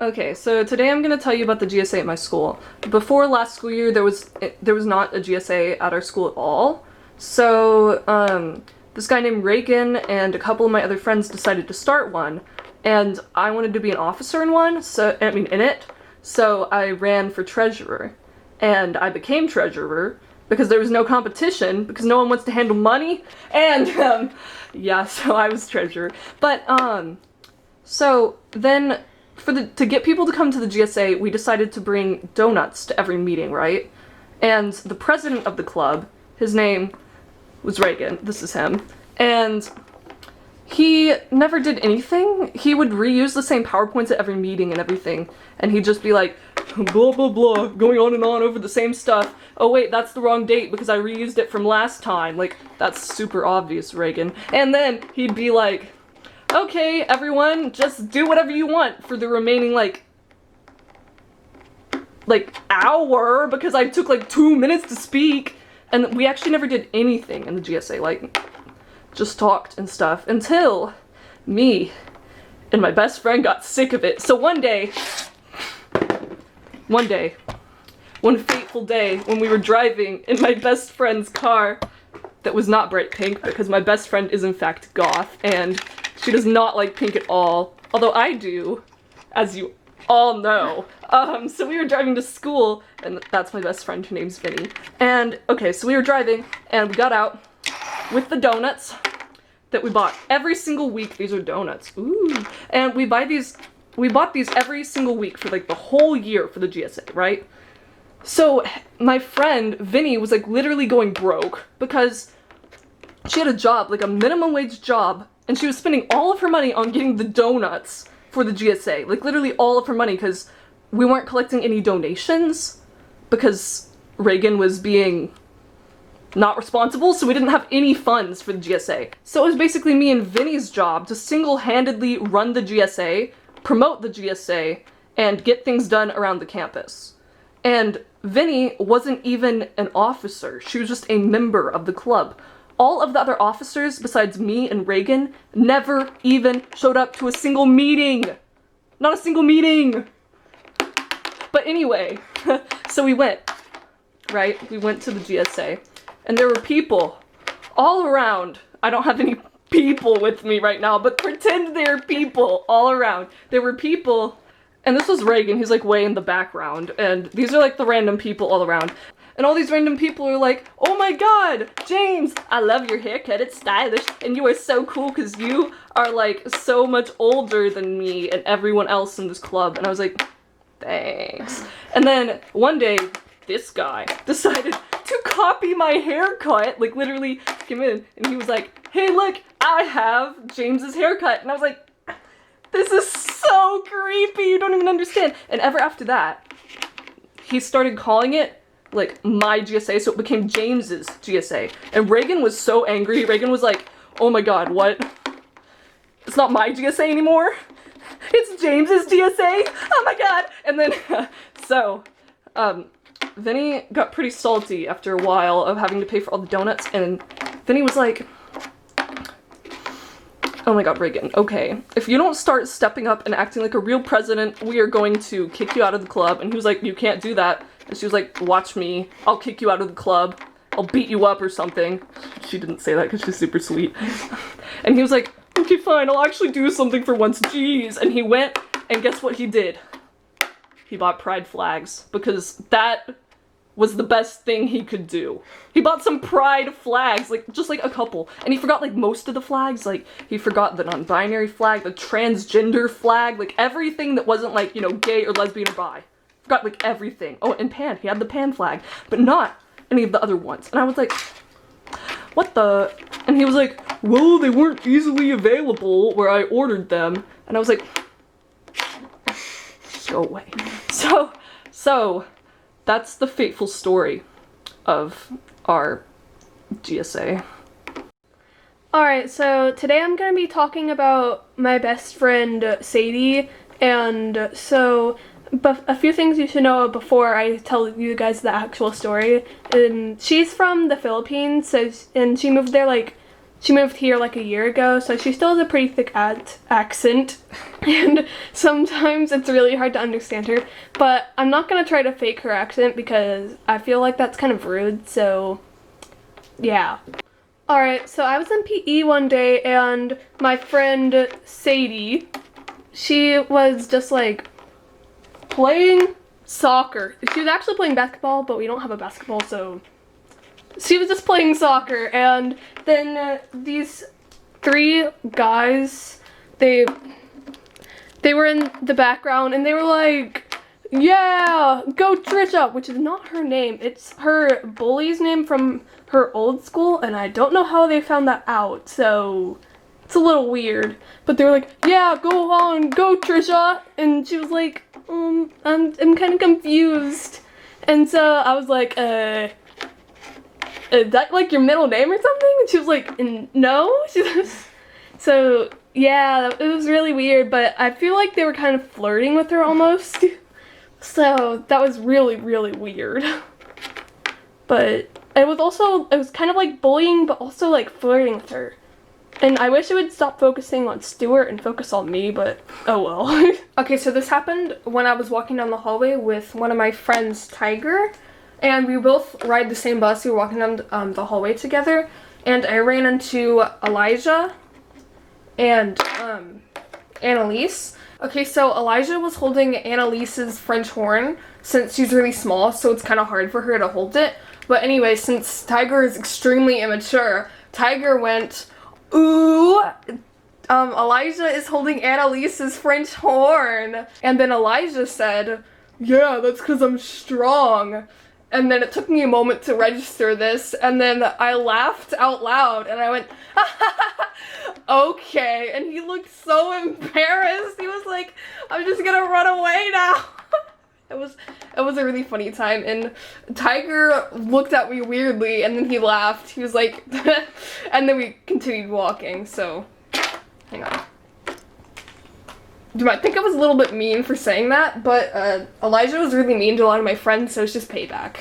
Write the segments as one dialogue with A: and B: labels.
A: Okay, so today I'm gonna tell you about the GSA at my school. Before last school year, there was not a GSA at our school at all. So, this guy named Reagan and a couple of my other friends decided to start one, and I wanted to be an officer in one, in it, so I ran for treasurer. And I became treasurer because there was no competition, because no one wants to handle money, and, yeah, so I was treasurer. But, so then, to get people to come to the GSA, we decided to bring donuts to every meeting, right? And the president of the club, his name was Reagan, this is him, and he never did anything. He would reuse the same PowerPoints at every meeting and everything, and he'd just be like, blah blah blah, going on and on over the same stuff. Oh wait, that's the wrong date because I reused it from last time. Like, that's super obvious, Reagan. And then he'd be like, okay, everyone, just do whatever you want for the remaining, like hour, because I took, 2 minutes to speak, and we actually never did anything in the GSA, just talked and stuff, until me and my best friend got sick of it. So one fateful day, when we were driving in my best friend's car that was not bright pink, because my best friend is in fact goth, and she does not like pink at all, although I do, as you all know. So we were driving to school, and that's my best friend, her name's Vinny. And, okay, so we were driving, and we got out with the donuts that we bought every single week. These are donuts, ooh. And we bought these every single week for, the whole year for the GSA, right? So, my friend, Vinny, was, literally going broke, because she had a job, a minimum wage job, and she was spending all of her money on getting the donuts for the GSA. Literally all of her money, because we weren't collecting any donations, because Reagan was being not responsible, so we didn't have any funds for the GSA. So it was basically me and Vinny's job to single-handedly run the GSA, promote the GSA, and get things done around the campus. And Vinny wasn't even an officer, she was just a member of the club. All of the other officers, besides me and Reagan, never even showed up to a single meeting! Not a single meeting! But anyway, so we went, right? We went to the GSA, and there were people all around. I don't have any people with me right now, but pretend there are people all around. There were people, and this was Reagan, he's way in the background, and these are the random people all around. And all these random people are like, oh my god, James, I love your haircut, it's stylish, and you are so cool because you are so much older than me and everyone else in this club. And I was like, thanks. And then one day, this guy decided to copy my haircut, literally came in, and he was like, hey look, I have James's haircut. And I was like, this is so creepy, you don't even understand. And ever after that, he started calling it my GSA, so it became James's GSA. And Reagan was so angry. Reagan was like, oh my god, what? It's not my GSA anymore? It's James's GSA? Oh my god! And then, Vinny got pretty salty after a while of having to pay for all the donuts, and Vinny was like, oh my god, Reagan, okay, if you don't start stepping up and acting like a real president, we are going to kick you out of the club. And he was like, you can't do that. And she was like, watch me, I'll kick you out of the club, I'll beat you up or something. She didn't say that because she's super sweet. And he was like, okay fine, I'll actually do something for once, jeez. And he went, and guess what he did? He bought pride flags, because that was the best thing he could do. He bought some pride flags, just a couple. And he forgot most of the flags, he forgot the non-binary flag, the transgender flag, everything that wasn't gay or lesbian or bi. Forgot everything. Oh, and pan, he had the pan flag, but not any of the other ones. And I was like, what the? And he was like, well, they weren't easily available where I ordered them. And I was like, just go away. So, that's the fateful story of our GSA.
B: Alright, so today I'm going to be talking about my best friend Sadie, and so a few things you should know before I tell you guys the actual story. And she's from the Philippines, and she moved there she moved here like a year ago, so she still has a pretty thick accent, and sometimes it's really hard to understand her, but I'm not gonna try to fake her accent because I feel like that's kind of rude, so yeah. Alright, so I was in PE one day, and my friend Sadie, she was just like playing soccer. She was actually playing basketball, but we don't have a basketball, so she was just playing soccer, and then these 3 guys, they were in the background, and they were like, yeah, go Trisha, which is not her name. It's her bully's name from her old school, and I don't know how they found that out, so it's a little weird. But they were like, yeah, go on, go Trisha, and she was like, I'm kind of confused, and so I was like, is that like your middle name or something? And she was like, no. So yeah, it was really weird, but I feel like they were kind of flirting with her almost. So that was really, really weird. But it was kind of like bullying, but also like flirting with her. And I wish it would stop focusing on Stuart and focus on me, but oh well. Okay, so this happened when I was walking down the hallway with one of my friends, Tiger. And we both ride the same bus. We were walking down the hallway together. And I ran into Elijah and Annalise. Okay, so Elijah was holding Annalise's French horn since she's really small, so it's kind of hard for her to hold it. But anyway, since Tiger is extremely immature, Tiger went, ooh, Elijah is holding Annalise's French horn. And then Elijah said, yeah, that's because I'm strong. And then it took me a moment to register this, and then I laughed out loud, and I went, okay, and he looked so embarrassed. He was like, I'm just gonna run away now. It was a really funny time, and Tiger looked at me weirdly, and then he laughed. He was like, and then we continued walking, so, hang on. You might think I was a little bit mean for saying that, but Elijah was really mean to a lot of my friends, so it's just payback.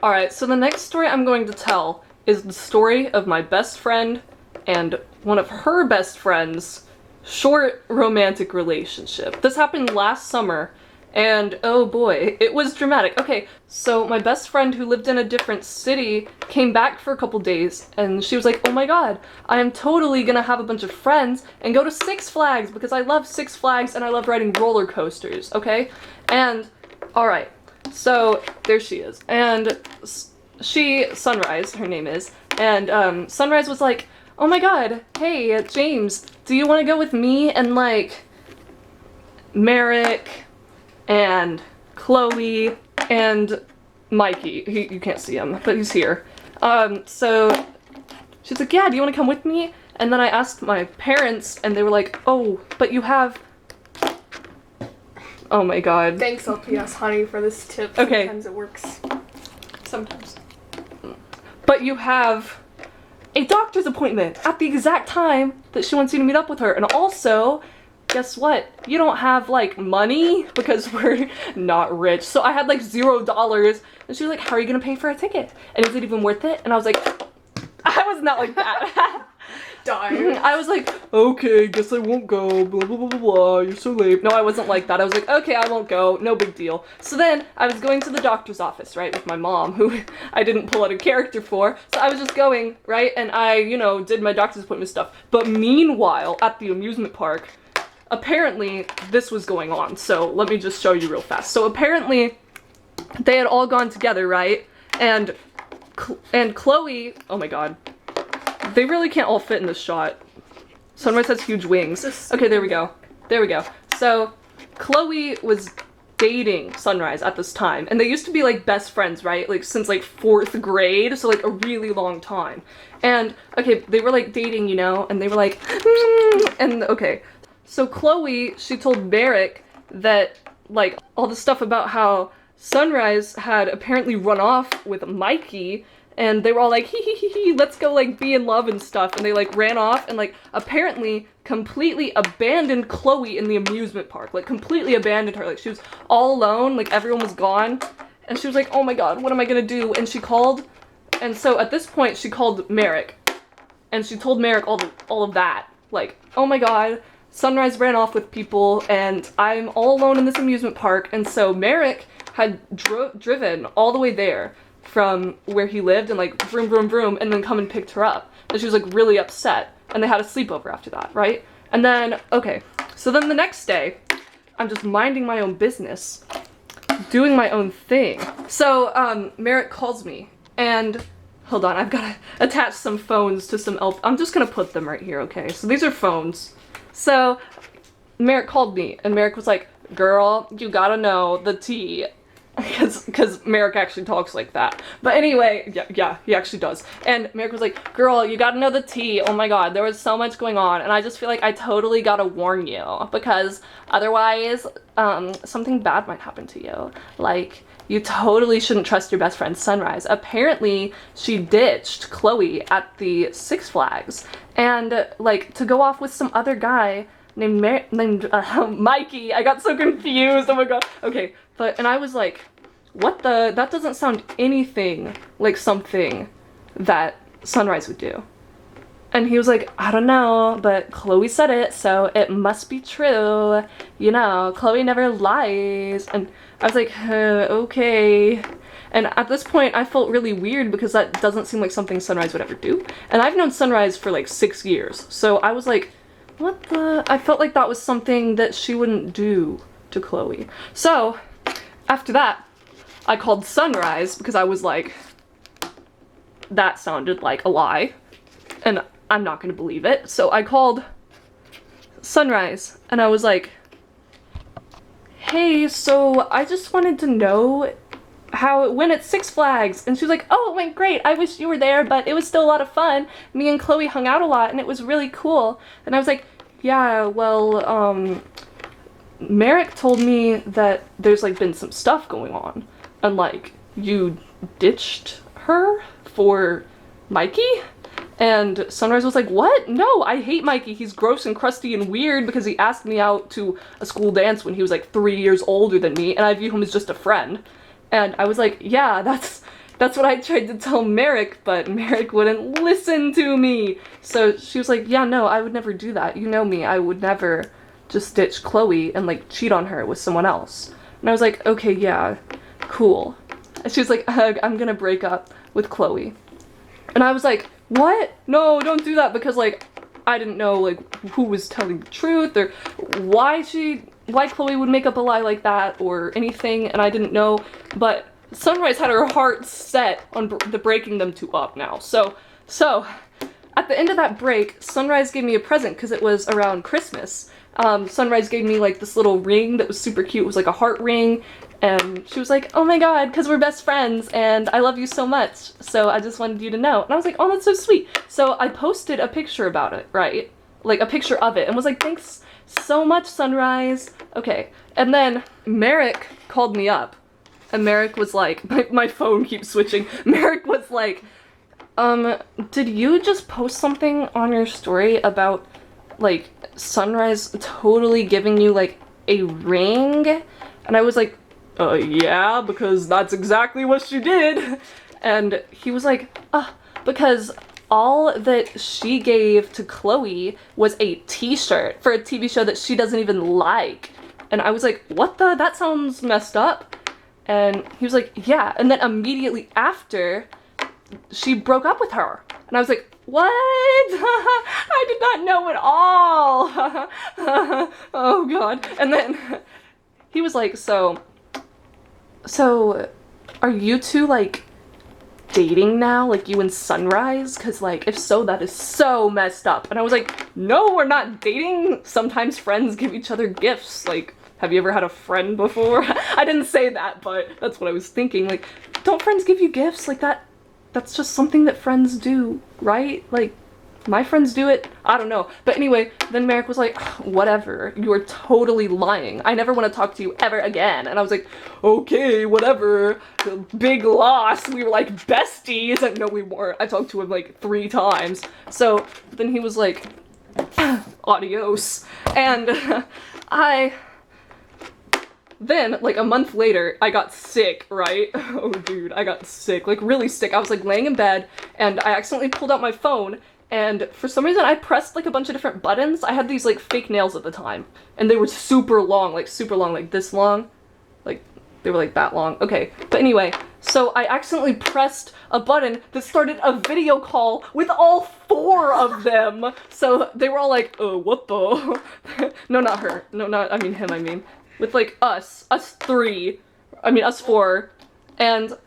A: Alright, so the next story I'm going to tell is the story of my best friend and one of her best friends' short romantic relationship. This happened last summer, and oh boy, it was dramatic. Okay, so my best friend who lived in a different city came back for a couple days, and she was like, oh my god, I am totally gonna have a bunch of friends and go to Six Flags because I love Six Flags and I love riding roller coasters, okay? And, alright, so there she is. And Sunrise, her name is, and Sunrise was like, oh my god, hey, James, do you want to go with me and like Merrick and Chloe and Mikey? You can't see him, but he's here. So she's like, yeah, do you want to come with me? And then I asked my parents, and they were like, oh, but you have... Oh my god.
B: Thanks, LPS honey, for this tip.
A: Okay.
B: Sometimes it works. Sometimes.
A: But you have a doctor's appointment at the exact time that she wants you to meet up with her. And also, guess what? You don't have, like, money because we're not rich. So I had, like, $0. And she was like, how are you gonna pay for a ticket? And is it even worth it? And I was like, I was not like that.
B: Darn.
A: I was like, okay, guess I won't go, blah, blah, blah, blah, blah, you're so late. No, I wasn't like that. I was like, okay, I won't go, no big deal. So then, I was going to the doctor's office, right, with my mom, who I didn't pull out a character for. So I was just going, right, and I, you know, did my doctor's appointment stuff. But meanwhile, at the amusement park, apparently, this was going on. So let me just show you real fast. So apparently, they had all gone together, right, and Chloe, oh my god. They really can't all fit in this shot. Sunrise has huge wings. Okay, there we go. There we go. So, Chloe was dating Sunrise at this time. And they used to be, like, best friends, right? Like, since, like, 4th grade. So, like, a really long time. And, okay, they were, like, dating, you know? And they were, like, and, okay. So, Chloe, she told Merrick that, like, all the stuff about how Sunrise had apparently run off with Mikey. And they were all like, hee, let's go, like, be in love and stuff. And they, like, ran off and, like, apparently completely abandoned Chloe in the amusement park. Like, completely abandoned her. Like, she was all alone. Like, everyone was gone. And she was like, oh my god, what am I gonna do? And she called. And so, at this point, she called Merrick. and she told Merrick all of that. Like, oh my god, Sunrise ran off with people, and I'm all alone in this amusement park. And so Merrick had driven all the way there from where he lived, and like vroom vroom vroom, and then come and picked her up. And she was like really upset, and they had a sleepover after that, right? And then, okay, so then the next day, I'm just minding my own business, doing my own thing. So Merrick calls me, and hold on, I've got to attach some phones to some I'm just gonna put them right here, okay? So these are phones. So Merrick called me, and Merrick was like, girl, you gotta know the tea. Because Merrick actually talks like that. But anyway, yeah, he actually does. And Merrick was like, girl, you gotta know the tea. Oh my god, there was so much going on, and I just feel like I totally gotta warn you, because otherwise, something bad might happen to you. Like, you totally shouldn't trust your best friend, Sunrise. Apparently, she ditched Chloe at the Six Flags, and, like, to go off with some other guy named Mikey. I got so confused, oh my god. Okay, and I was like, what the? That doesn't sound anything like something that Sunrise would do. And he was like, I don't know, but Chloe said it, so it must be true. You know, Chloe never lies. And I was like, okay. And at this point, I felt really weird because that doesn't seem like something Sunrise would ever do. And I've known Sunrise for like 6 years, so I was like, what the? I felt like that was something that she wouldn't do to Chloe. So, after that, I called Sunrise because I was like, that sounded like a lie, and I'm not gonna believe it. So I called Sunrise, and I was like, hey, so I just wanted to know how it went at Six Flags. And she was like, oh, it went great. I wish you were there, but it was still a lot of fun. Me and Chloe hung out a lot, and it was really cool. And I was like, yeah, well, Merrick told me that there's like been some stuff going on, and like you ditched her for Mikey. And Sunrise was like, what? No, I hate Mikey. He's gross and crusty and weird because he asked me out to a school dance when he was like 3 years older than me, and I view him as just a friend. And I was like, yeah, that's what I tried to tell Merrick, but Merrick wouldn't listen to me. So she was like, yeah, no, I would never do that. You know me, I would never just ditch Chloe and like cheat on her with someone else. And I was like, okay, yeah, cool. And she was like, I'm gonna break up with Chloe. And I was like, what? No, don't do that, because like I didn't know like who was telling the truth or why Chloe would make up a lie like that or anything, and I didn't know. But Sunrise had her heart set on breaking them two up now. So at the end of that break, Sunrise gave me a present because it was around Christmas. Sunrise gave me like this little ring that was super cute. It was like a heart ring, and she was like, oh my god, because we're best friends and I love you so much, so I just wanted you to know. And I was like, oh, that's so sweet. So I posted a picture about it, right? Like a picture of it, and was like, thanks so much, Sunrise. Okay, and then Merrick called me up, and Merrick was like, my phone keeps switching. Merrick was like, did you just post something on your story about like Sunrise totally giving you like a ring? And I was like, yeah, because that's exactly what she did. And he was like, because all that she gave to Chloe was a t-shirt for a TV show that she doesn't even like. And I was like, what the? That sounds messed up. And he was like, yeah. And then immediately after, she broke up with her. And I was like, what? I did not know at all. Oh god. And then he was like, so are you two like dating now, like you and Sunrise? Because like if so, that is so messed up. And I was like, no, we're not dating. Sometimes friends give each other gifts. Like, have you ever had a friend before? I didn't say that, but that's what I was thinking. Like, don't friends give you gifts? Like that's just something that friends do, right? Like, my friends do it. I don't know. But anyway, then Merrick was like, whatever, you are totally lying. I never want to talk to you ever again. And I was like, okay, whatever. Big loss. We were like besties. And no, we weren't. I talked to him like 3 times. So then he was like, adios. And then, like, a month later, I got sick, right? Oh, dude, I got sick, like, really sick. I was, like, laying in bed, and I accidentally pulled out my phone, and for some reason I pressed like a bunch of different buttons. I had these like fake nails at the time, and they were super long, like this long. Like, they were like that long. Okay, but anyway, so I accidentally pressed a button that started a video call with all 4 of them. So they were all like, oh, what the? No, not her. No, I mean him, I mean. With like us 3. I mean, us 4. And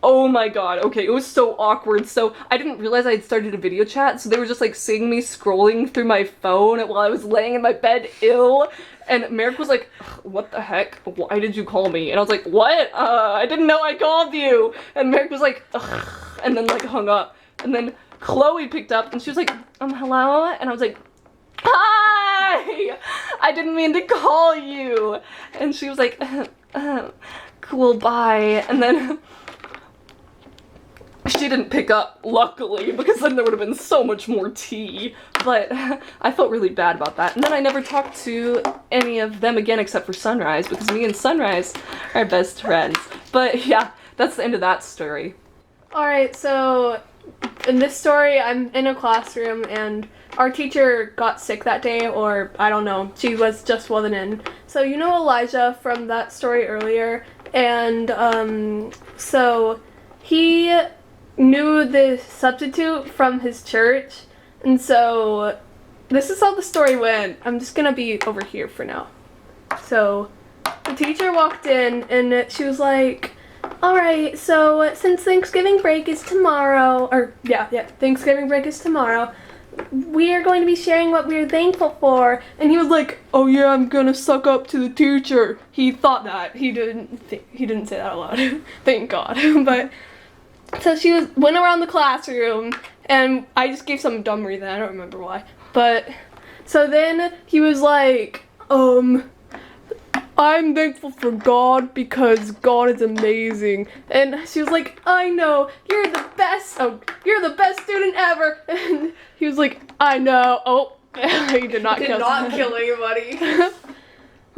A: oh my god, okay, it was so awkward. So I didn't realize I had started a video chat, so they were just like seeing me scrolling through my phone while I was laying in my bed ill. And Merrick was like, what the heck? Why did you call me? And I was like, what? I didn't know I called you. And Merrick was like, ugh, and then like hung up. And then Chloe picked up and she was like, hello? And I was like, hi! I didn't mean to call you. And she was like, cool, bye. And then she didn't pick up, luckily, because then there would have been so much more tea. But I felt really bad about that. And then I never talked to any of them again except for Sunrise, because me and Sunrise are best friends. But yeah, that's the end of that story.
B: Alright, so in this story, I'm in a classroom and our teacher got sick that day, or I don't know, she wasn't in. So you know Elijah from that story earlier, and so he knew the substitute from his church, and so this is how the story went. I'm just gonna be over here for now. So the teacher walked in and she was like, alright, so since Thanksgiving break is tomorrow, Thanksgiving break is tomorrow, we are going to be sharing what we're thankful for. And he was like, oh yeah, I'm gonna suck up to the teacher. He thought that. He didn't say that out loud. Thank God. But so she went around the classroom, and I just gave some dumb reason, I don't remember why. But so then he was like, I'm thankful for God because God is amazing. And she was like, I know, you're the best student ever. And he was like, I know. Oh, he did not kill
C: anybody.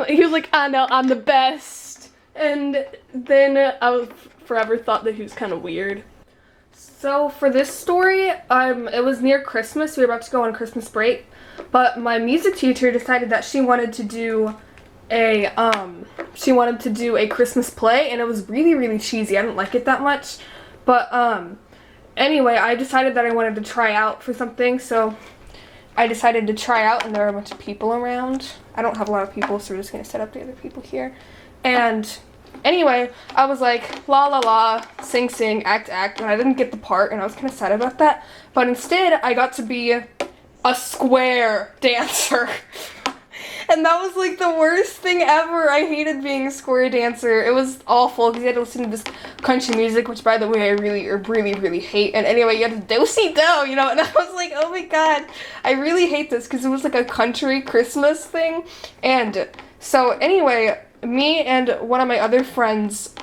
B: He was like, I know, I'm the best. And then I forever thought that he was kind of weird. So for this story, it was near Christmas. We were about to go on Christmas break, but my music teacher decided that she wanted to do a Christmas play, and it was really, really cheesy. I didn't like it that much, but anyway, I decided that I wanted to try out for something, so I decided to try out, and there were a bunch of people around. I don't have a lot of people, so we're just gonna set up the other people here. And anyway, I was like, la la la, sing sing, act act, and I didn't get the part, and I was kind of sad about that. But instead, I got to be a square dancer. And that was like the worst thing ever. I hated being a square dancer. It was awful because you had to listen to this country music, which by the way I really, really hate. And anyway, you had to do-si-do, you know, and I was like, oh my god, I really hate this because it was like a country Christmas thing. And so anyway, me and one of my other friends,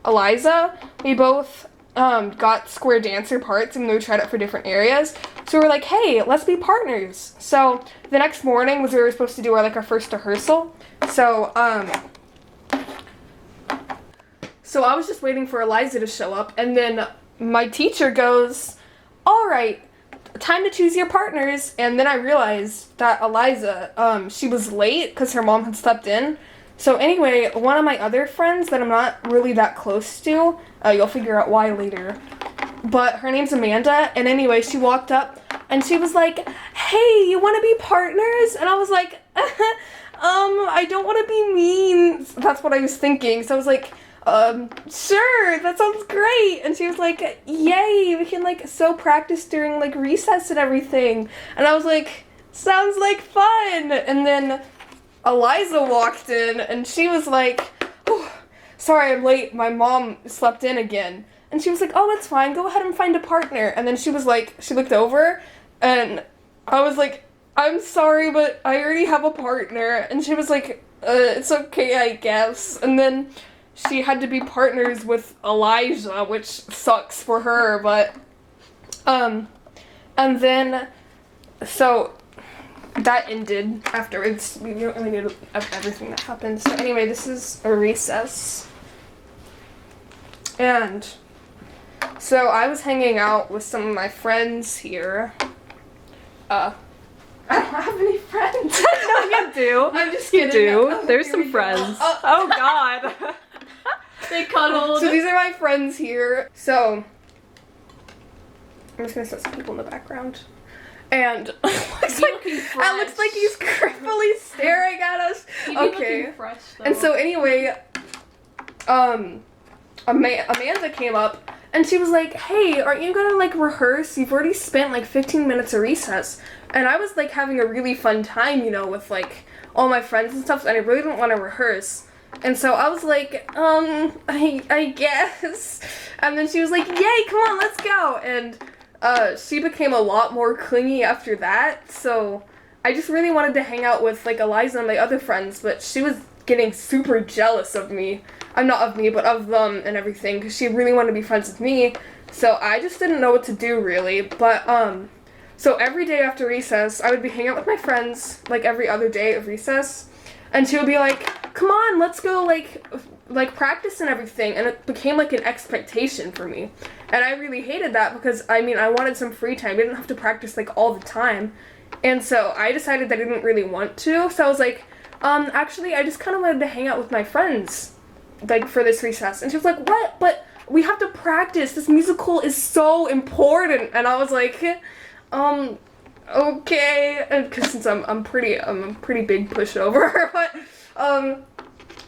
B: Eliza, we both got square dancer parts, and we tried it for different areas. So we were like, hey, let's be partners. So the next morning was we were supposed to do our first rehearsal. So I was just waiting for Eliza to show up, and then my teacher goes, all right, time to choose your partners. And then I realized that Eliza, she was late because her mom had slept in. So anyway, one of my other friends that I'm not really that close to, you'll figure out why later, but her name's Amanda, and anyway, she walked up, and she was like, hey, you want to be partners? And I was like, I don't want to be mean. That's what I was thinking, so I was like, sure, that sounds great. And she was like, yay, we can so practice during recess and everything. And I was like, sounds like fun. And then Eliza walked in, and she was like, oh, sorry I'm late, my mom slept in again. And she was like, oh, it's fine, go ahead and find a partner. And then she was like, she looked over, and I was like, I'm sorry, but I already have a partner. And she was like, it's okay, I guess. And then she had to be partners with Elijah, which sucks for her, but, and then, so that ended afterwards. We don't really know everything that happened. So anyway, this is a recess. And so I was hanging out with some of my friends here, I don't have any friends.
A: No, you do.
B: I'm just
A: You
B: kidding.
A: do.
B: Oh,
A: There's
B: here we
A: some
B: go.
A: friends.
B: Oh.
A: Oh God.
B: They cuddled. So these are my friends here. So I'm just gonna set some people in the background. And it looks like he's creepily staring at us. Okay.
A: Fresh,
B: And so anyway, Amanda came up and she was like, "Hey, aren't you gonna like rehearse? You've already spent like 15 minutes of recess." And I was like having a really fun time, you know, with like all my friends and stuff, and I really didn't want to rehearse. And so I was like, I guess. And then she was like, "Yay, come on, let's go." And she became a lot more clingy after that. So I just really wanted to hang out with like Eliza and my other friends, but she was getting super jealous of me. I'm not of me, but of them and everything, because she really wanted to be friends with me. So I just didn't know what to do really. But so every day after recess, I would be hanging out with my friends like every other day of recess, and she would be like, "Come on, let's go like practice and everything." And it became like an expectation for me, and I really hated that because I mean I wanted some free time. I didn't have to practice like all the time, and so I decided that I didn't really want to. So I was like, actually, I just kind of wanted to hang out with my friends, like, for this recess. And she was like, "What? But we have to practice. This musical is so important." And I was like, okay. And because since I'm a pretty big pushover, but,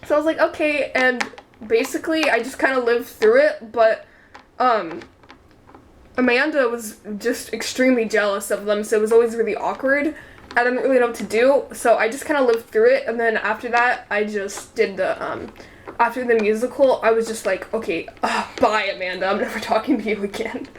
B: so I was like, okay. And basically, I just kind of lived through it, but, Amanda was just extremely jealous of them, so it was always really awkward. I didn't really know what to do, so I just kind of lived through it, and then after that, I just did the, after the musical, I was just like, okay, bye, Amanda, I'm never talking to you again.